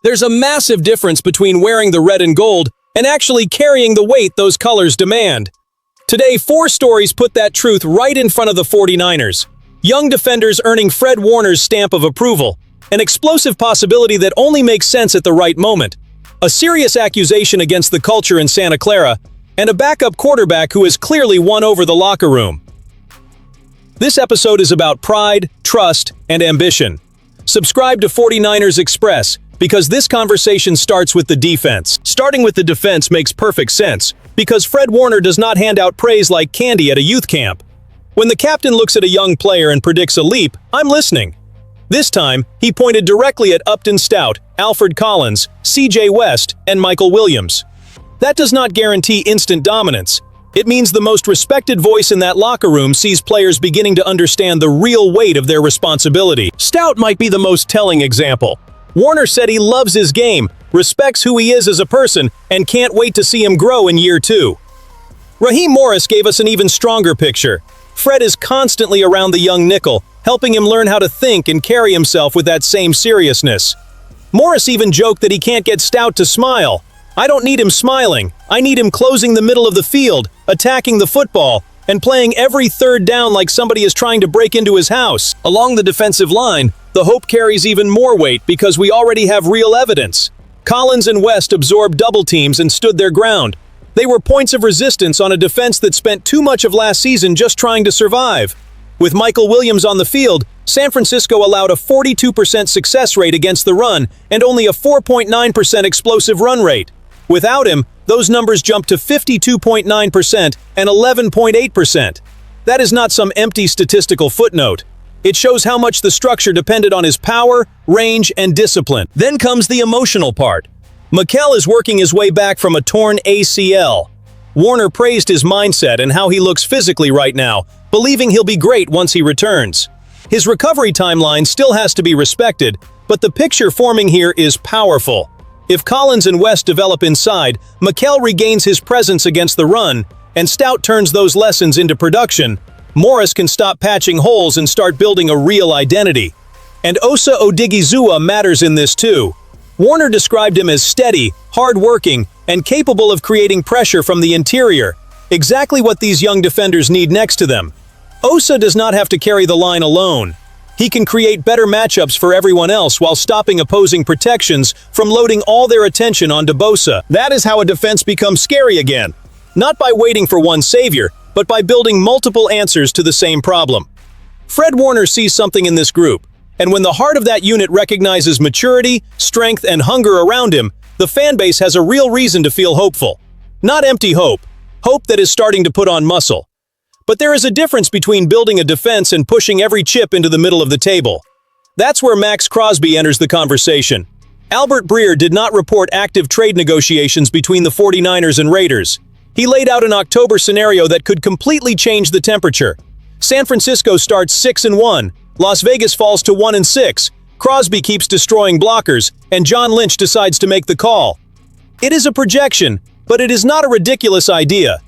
There's a massive difference between wearing the red and gold and actually carrying the weight those colors demand. Today, 4 stories put that truth right in front of the 49ers. Young defenders earning Fred Warner's stamp of approval, an explosive possibility that only makes sense at the right moment, a serious accusation against the culture in Santa Clara, and a backup quarterback who has clearly won over the locker room. This episode is about pride, trust, and ambition. Subscribe to 49ers Express, because this conversation starts with the defense. Starting with the defense makes perfect sense, because Fred Warner does not hand out praise like candy at a youth camp. When the captain looks at a young player and predicts a leap, I'm listening. This time, he pointed directly at Upton Stout, Alfred Collins, CJ West, and Mykel Williams. That does not guarantee instant dominance. It means the most respected voice in that locker room sees players beginning to understand the real weight of their responsibility. Stout might be the most telling example. Warner said he loves his game, respects who he is as a person, and can't wait to see him grow in year 2. Raheem Morris gave us an even stronger picture. Fred is constantly around the young nickel, helping him learn how to think and carry himself with that same seriousness. Morris even joked that he can't get Stout to smile. I don't need him smiling. I need him closing the middle of the field, attacking the football, and playing every third down like somebody is trying to break into his house. Along the defensive line, the hope carries even more weight because we already have real evidence. Collins and West absorbed double teams and stood their ground. They were points of resistance on a defense that spent too much of last season just trying to survive. With Mykel Williams on the field, San Francisco allowed a 42% success rate against the run and only a 4.9% explosive run rate. Without him, those numbers jumped to 52.9% and 11.8%. That is not some empty statistical footnote. It shows how much the structure depended on his power, range, and discipline. Then comes the emotional part. Mykel is working his way back from a torn ACL. Warner praised his mindset and how he looks physically right now, believing he'll be great once he returns. His recovery timeline still has to be respected, but the picture forming here is powerful. If Collins and West develop inside, Mykel regains his presence against the run, and Stout turns those lessons into production, Morris can stop patching holes and start building a real identity. And Osa Odigizua matters in this too. Warner described him as steady, hard-working, and capable of creating pressure from the interior, exactly what these young defenders need next to them. Osa does not have to carry the line alone. He can create better matchups for everyone else while stopping opposing protections from loading all their attention onto Bosa. That is how a defense becomes scary again. Not by waiting for one savior, but by building multiple answers to the same problem. Fred Warner sees something in this group, and when the heart of that unit recognizes maturity, strength, and hunger around him, the fan base has a real reason to feel hopeful. Not empty hope, hope that is starting to put on muscle. But there is a difference between building a defense and pushing every chip into the middle of the table. That's where Maxx Crosby enters the conversation. Albert Breer did not report active trade negotiations between the 49ers and Raiders. He laid out an October scenario that could completely change the temperature. San Francisco starts 6-1, Las Vegas falls to 1-6, Crosby keeps destroying blockers, and John Lynch decides to make the call. It is a projection, but it is not a ridiculous idea.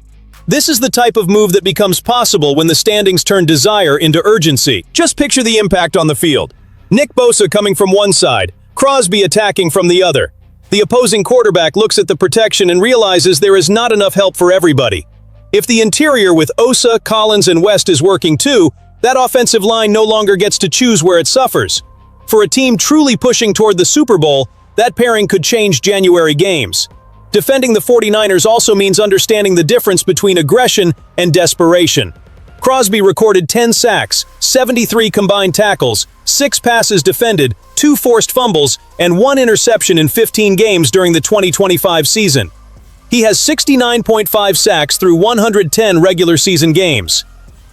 This is the type of move that becomes possible when the standings turn desire into urgency. Just picture the impact on the field. Nick Bosa coming from one side, Crosby attacking from the other. The opposing quarterback looks at the protection and realizes there is not enough help for everybody. If the interior with Osa, Collins, and West is working too, that offensive line no longer gets to choose where it suffers. For a team truly pushing toward the Super Bowl, that pairing could change January games. Defending the 49ers also means understanding the difference between aggression and desperation. Crosby recorded 10 sacks, 73 combined tackles, 6 passes defended, 2 forced fumbles, and 1 interception in 15 games during the 2025 season. He has 69.5 sacks through 110 regular season games.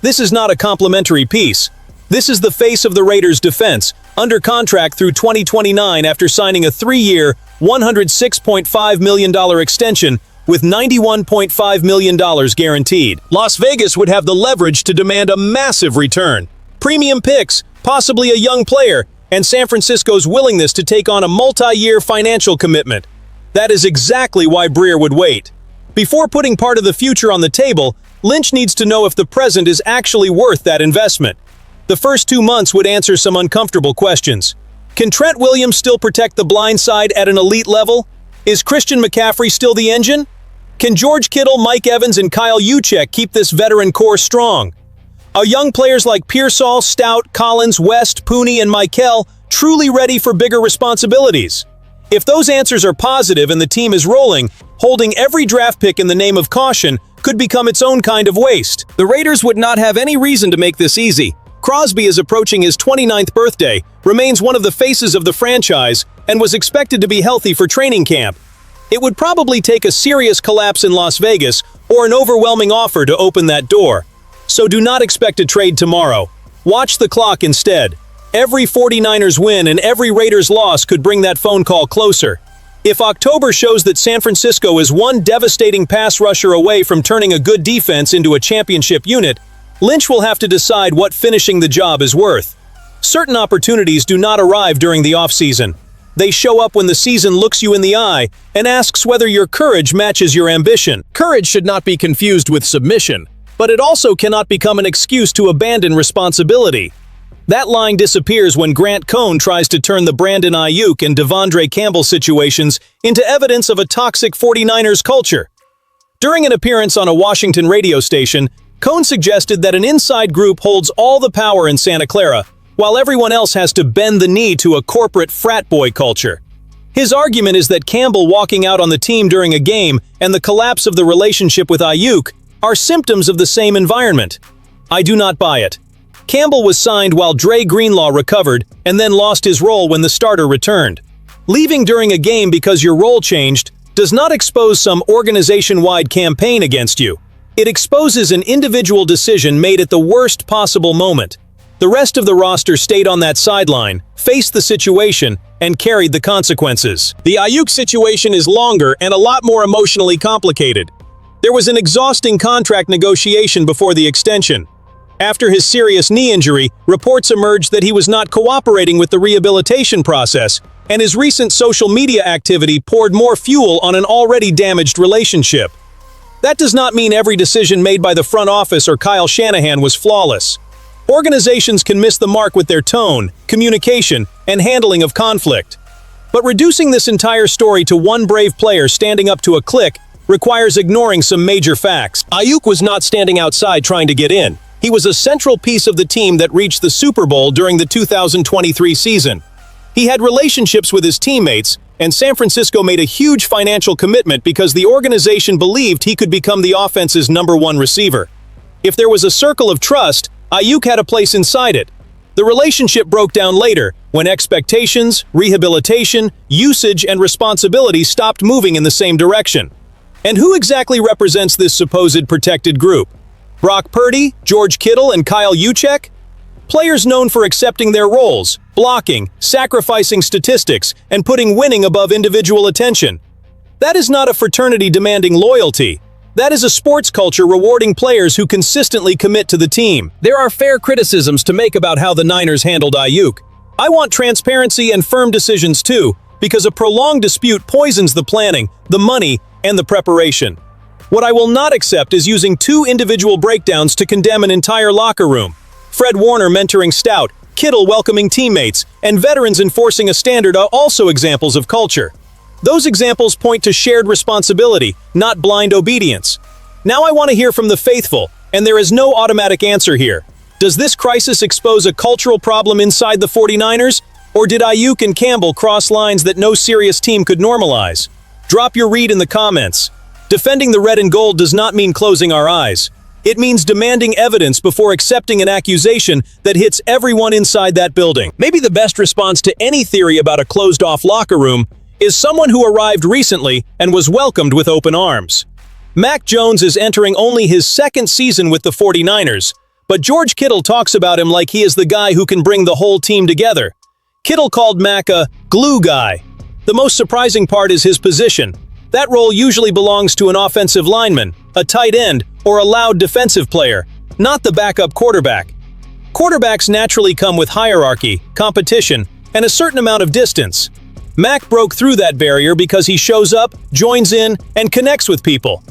This is not a complimentary piece. This is the face of the Raiders' defense, under contract through 2029 after signing a 3-year, $106.5 million extension with $91.5 million guaranteed. Las Vegas would have the leverage to demand a massive return. Premium picks, possibly a young player, and San Francisco's willingness to take on a multi-year financial commitment. That is exactly why Breer would wait. Before putting part of the future on the table, Lynch needs to know if the present is actually worth that investment. The first 2 months would answer some uncomfortable questions. Can Trent Williams still protect the blind side at an elite level? Is Christian McCaffrey still the engine? Can George Kittle, Mike Evans, and Kyle Juszczyk keep this veteran core strong? Are young players like Pearsall, Stout, Collins, West, Pooney, and Mykel truly ready for bigger responsibilities? If those answers are positive and the team is rolling, holding every draft pick in the name of caution could become its own kind of waste. The Raiders would not have any reason to make this easy. Crosby is approaching his 29th birthday, remains one of the faces of the franchise, and was expected to be healthy for training camp. It would probably take a serious collapse in Las Vegas or an overwhelming offer to open that door. So do not expect a trade tomorrow. Watch the clock instead. Every 49ers win and every Raiders loss could bring that phone call closer. If October shows that San Francisco is one devastating pass rusher away from turning a good defense into a championship unit, Lynch will have to decide what finishing the job is worth. Certain opportunities do not arrive during the offseason. They show up when the season looks you in the eye and asks whether your courage matches your ambition. Courage should not be confused with submission, but it also cannot become an excuse to abandon responsibility. That line disappears when Grant Cohn tries to turn the Brandon Aiyuk and Devondre Campbell situations into evidence of a toxic 49ers culture. During an appearance on a Washington radio station, Cohn suggested that an inside group holds all the power in Santa Clara, while everyone else has to bend the knee to a corporate frat boy culture. His argument is that Campbell walking out on the team during a game and the collapse of the relationship with Aiyuk are symptoms of the same environment. I do not buy it. Campbell was signed while Dre Greenlaw recovered and then lost his role when the starter returned. Leaving during a game because your role changed does not expose some organization-wide campaign against you. It exposes an individual decision made at the worst possible moment. The rest of the roster stayed on that sideline, faced the situation, and carried the consequences. The Aiyuk situation is longer and a lot more emotionally complicated. There was an exhausting contract negotiation before the extension. After his serious knee injury, reports emerged that he was not cooperating with the rehabilitation process, and his recent social media activity poured more fuel on an already damaged relationship. That does not mean every decision made by the front office or Kyle Shanahan was flawless. Organizations can miss the mark with their tone, communication, and handling of conflict. But reducing this entire story to one brave player standing up to a clique requires ignoring some major facts. Aiyuk was not standing outside trying to get in. He was a central piece of the team that reached the Super Bowl during the 2023 season. He had relationships with his teammates, and San Francisco made a huge financial commitment because the organization believed he could become the offense's #1 receiver. If there was a circle of trust, Aiyuk had a place inside it. The relationship broke down later, when expectations, rehabilitation, usage, and responsibility stopped moving in the same direction. And who exactly represents this supposed protected group? Brock Purdy, George Kittle, and Kyle Juszczyk? Players known for accepting their roles, blocking, sacrificing statistics, and putting winning above individual attention. That is not a fraternity demanding loyalty. That is a sports culture rewarding players who consistently commit to the team. There are fair criticisms to make about how the Niners handled Aiyuk. I want transparency and firm decisions too, because a prolonged dispute poisons the planning, the money, and the preparation. What I will not accept is using two individual breakdowns to condemn an entire locker room. Fred Warner mentoring Stout, Kittle welcoming teammates, and veterans enforcing a standard are also examples of culture. Those examples point to shared responsibility, not blind obedience. Now I want to hear from the faithful, and there is no automatic answer here. Does this crisis expose a cultural problem inside the 49ers? Or did Aiyuk and Campbell cross lines that no serious team could normalize? Drop your read in the comments. Defending the red and gold does not mean closing our eyes. It means demanding evidence before accepting an accusation that hits everyone inside that building. Maybe the best response to any theory about a closed-off locker room is someone who arrived recently and was welcomed with open arms. Mac Jones is entering only his second season with the 49ers, but George Kittle talks about him like he is the guy who can bring the whole team together. Kittle called Mac a glue guy. The most surprising part is his position. That role usually belongs to an offensive lineman, a tight end, or a loud defensive player, not the backup quarterback. Quarterbacks naturally come with hierarchy, competition, and a certain amount of distance. Mac broke through that barrier because he shows up, joins in, and connects with people.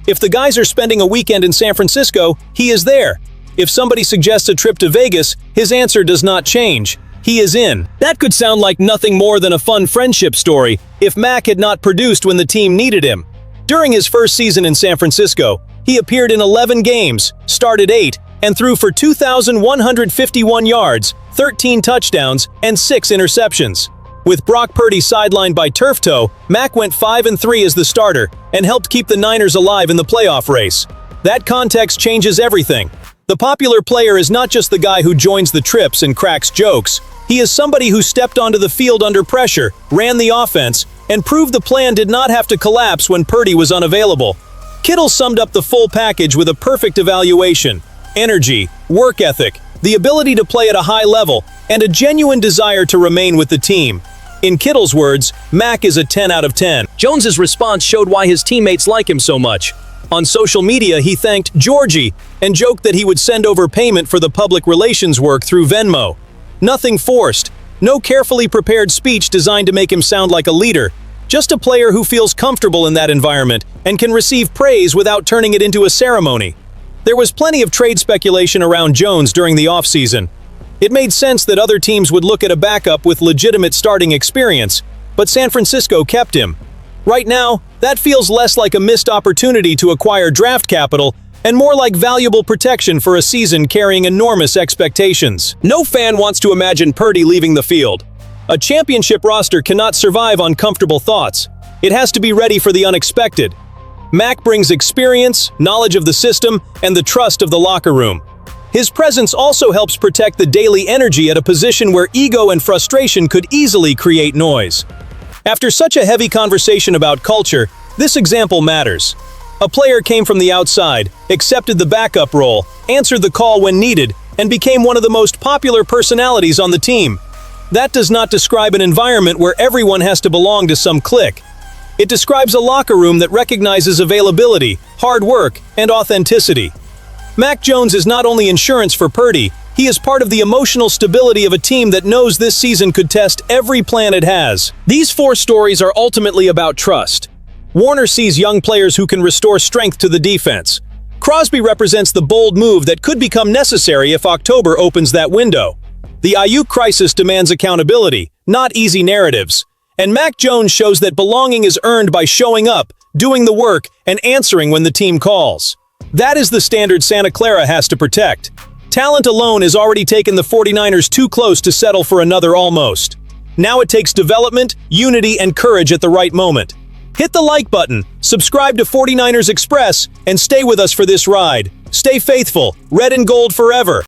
If the guys are spending a weekend in San Francisco, he is there. If somebody suggests a trip to Vegas, his answer does not change. he is in. That could sound like nothing more than a fun friendship story if Mack had not produced when the team needed him. During his first season in San Francisco, he appeared in 11 games, started 8, and threw for 2,151 yards, 13 touchdowns, and 6 interceptions. With Brock Purdy sidelined by turf toe, Mack went 5-3 as the starter and helped keep the Niners alive in the playoff race. That context changes everything. The popular player is not just the guy who joins the trips and cracks jokes. He is somebody who stepped onto the field under pressure, ran the offense, and proved the plan did not have to collapse when Purdy was unavailable. Kittle summed up the full package with a perfect evaluation: energy, work ethic, the ability to play at a high level, and a genuine desire to remain with the team. In Kittle's words, Mack is a 10 out of 10. Jones's response showed why his teammates like him so much. On social media, he thanked Georgie and joked that he would send over payment for the public relations work through Venmo. Nothing forced, no carefully prepared speech designed to make him sound like a leader, just a player who feels comfortable in that environment and can receive praise without turning it into a ceremony. There was plenty of trade speculation around Jones during the offseason. It made sense that other teams would look at a backup with legitimate starting experience, but San Francisco kept him. Right now, that feels less like a missed opportunity to acquire draft capital and more like valuable protection for a season carrying enormous expectations. No fan wants to imagine Purdy leaving the field. A championship roster cannot survive on comfortable thoughts. It has to be ready for the unexpected. Mack brings experience, knowledge of the system, and the trust of the locker room. His presence also helps protect the daily energy at a position where ego and frustration could easily create noise. After such a heavy conversation about culture, this example matters. A player came from the outside, accepted the backup role, answered the call when needed, and became one of the most popular personalities on the team. That does not describe an environment where everyone has to belong to some clique. It describes a locker room that recognizes availability, hard work, and authenticity. Mac Jones is not only insurance for Purdy, he is part of the emotional stability of a team that knows this season could test every plan it has. These 4 stories are ultimately about trust. Warner sees young players who can restore strength to the defense. Crosby represents the bold move that could become necessary if October opens that window. The Aiyuk crisis demands accountability, not easy narratives. And Mac Jones shows that belonging is earned by showing up, doing the work, and answering when the team calls. That is the standard Santa Clara has to protect. Talent alone has already taken the 49ers too close to settle for another almost. Now it takes development, unity, and courage at the right moment. Hit the like button, subscribe to 49ers Express, and stay with us for this ride. Stay faithful, red and gold forever.